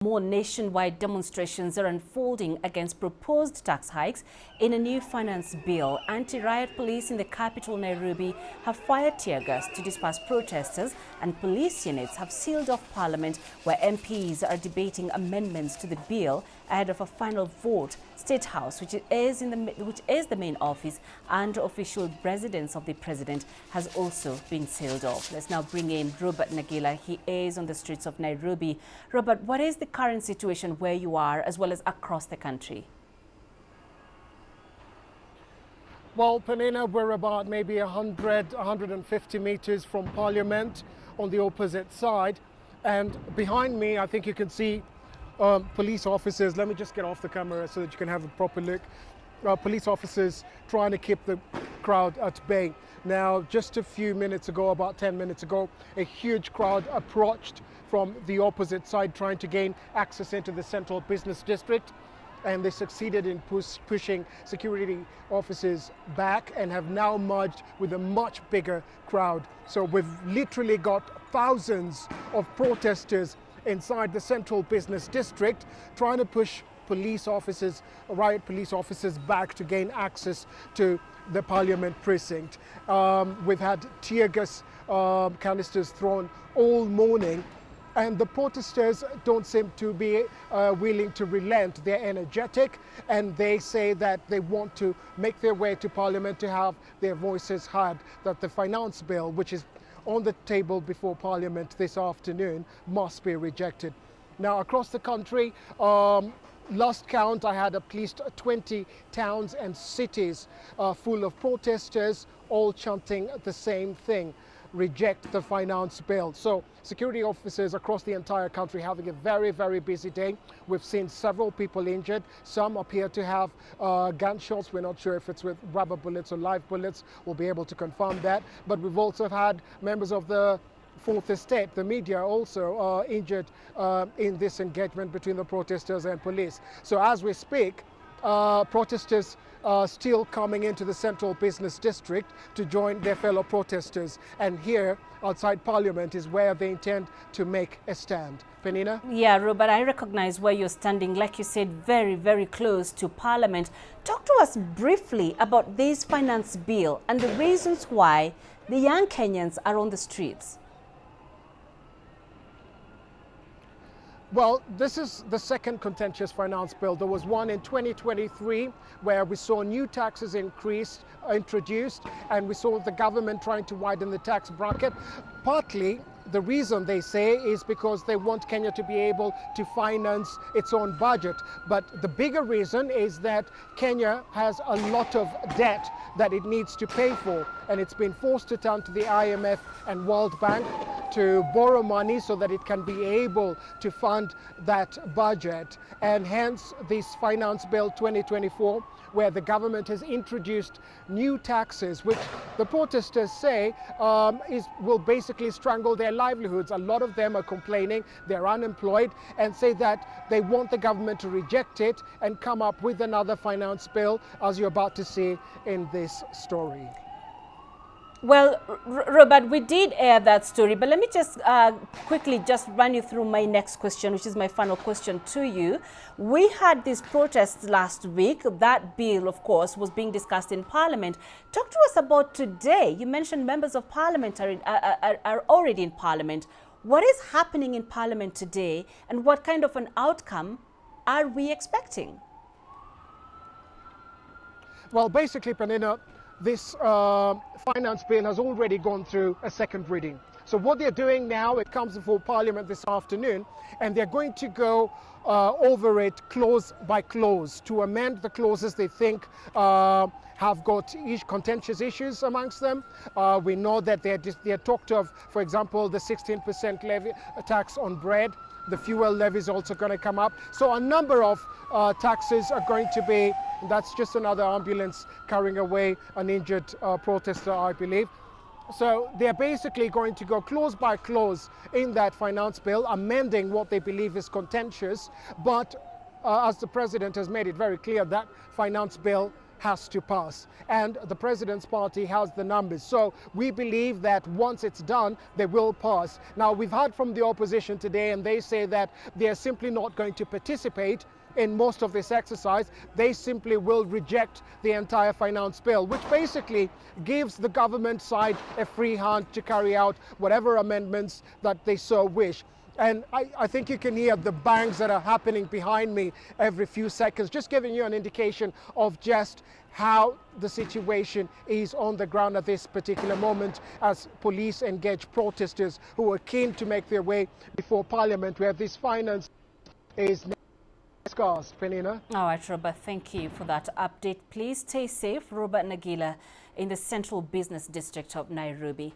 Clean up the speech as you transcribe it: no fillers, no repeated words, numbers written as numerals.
More nationwide demonstrations are unfolding against proposed tax hikes in a new finance bill. Anti-riot police in the capital, Nairobi, have fired tear gas to disperse protesters, and police units have sealed off Parliament, where MPs are debating amendments to the bill ahead of a final vote. State House, which is the main office and official residence of the president, has also been sealed off. Let's now bring in Robert Nagila. He is on the streets of Nairobi. Robert, what is the current situation where you are, as well as across the country? Well, Penina, we're about maybe 150 meters from Parliament on the opposite side. And behind me, I think you can see police officers. Let me just get off the camera so that you can have a proper look. Police officers trying to keep the crowd at bay. Now, just a few minutes ago, about 10 minutes ago, a huge crowd approached from the opposite side trying to gain access into the central business district. And they succeeded in pushing security officers back and have now merged with a much bigger crowd. So we've literally got thousands of protesters inside the central business district trying to push riot police officers back to gain access to the Parliament precinct. We've had tear gas canisters thrown all morning, and the protesters don't seem to be willing to relent. They're energetic, and they say that they want to make their way to Parliament to have their voices heard, that the finance bill, which is on the table before Parliament this afternoon, must be rejected. Now, across the country, last count, I had at least 20 towns and cities full of protesters, all chanting the same thing: reject the finance bill. So security officers across the entire country having a very, very busy day. We've seen several people injured. Some appear to have gunshots. We're not sure if it's with rubber bullets or live bullets. We'll be able to confirm that. But we've also had members of the Fourth Estate, the media, also injured in this engagement between the protesters and police. So as we speak, protesters still coming into the central business district to join their fellow protesters. And here outside Parliament is where they intend to make a stand. Penina? Yeah, Robert, I recognize where you're standing. Like you said, very, very close to Parliament. Talk to us briefly about this finance bill and the reasons why the young Kenyans are on the streets. Well, this is the second contentious finance bill. There was one in 2023 where we saw new taxes introduced, and we saw the government trying to widen the tax bracket. Partly, the reason they say is because they want Kenya to be able to finance its own budget. But the bigger reason is that Kenya has a lot of debt that it needs to pay for, and it's been forced to turn to the IMF and World Bank to borrow money so that it can be able to fund that budget. And hence this finance bill 2024, where the government has introduced new taxes, which the protesters say will basically strangle their livelihoods. A lot of them are complaining, they're unemployed, and say that they want the government to reject it and come up with another finance bill, as you're about to see in this story. Well, Robert, we did air that story, but let me just quickly just run you through my next question, which is my final question to you. We had these protests last week. That bill, of course, was being discussed in Parliament. Talk to us about today. You mentioned members of Parliament are already in Parliament. What is happening in Parliament today, and what kind of an outcome are we expecting? Well, basically, Penina, this finance bill has already gone through a second reading. So what they're doing now, it comes before Parliament this afternoon, and they're going to go over it clause by clause to amend the clauses they think have got contentious issues amongst them. We know that they're talked of, for example, the 16% levy tax on bread. The fuel levy is also going to come up. So a number of taxes are going to be, that's just another ambulance carrying away an injured protester, I believe. So they're basically going to go clause by clause in that finance bill, amending what they believe is contentious. But as the president has made it very clear, that finance bill has to pass, and the president's party has the numbers. So we believe that once it's done, they will pass. Now, we've heard from the opposition today, and they say that they are simply not going to participate in most of this exercise. They simply will reject the entire finance bill, which basically gives the government side a free hand to carry out whatever amendments that they so wish. And I think you can hear the bangs that are happening behind me every few seconds, just giving you an indication of just how the situation is on the ground at this particular moment as police engage protesters who are keen to make their way before Parliament, where this finance is scarce. Penina. All right, Robert, thank you for that update. Please stay safe. Robert Nagila in the Central Business District of Nairobi.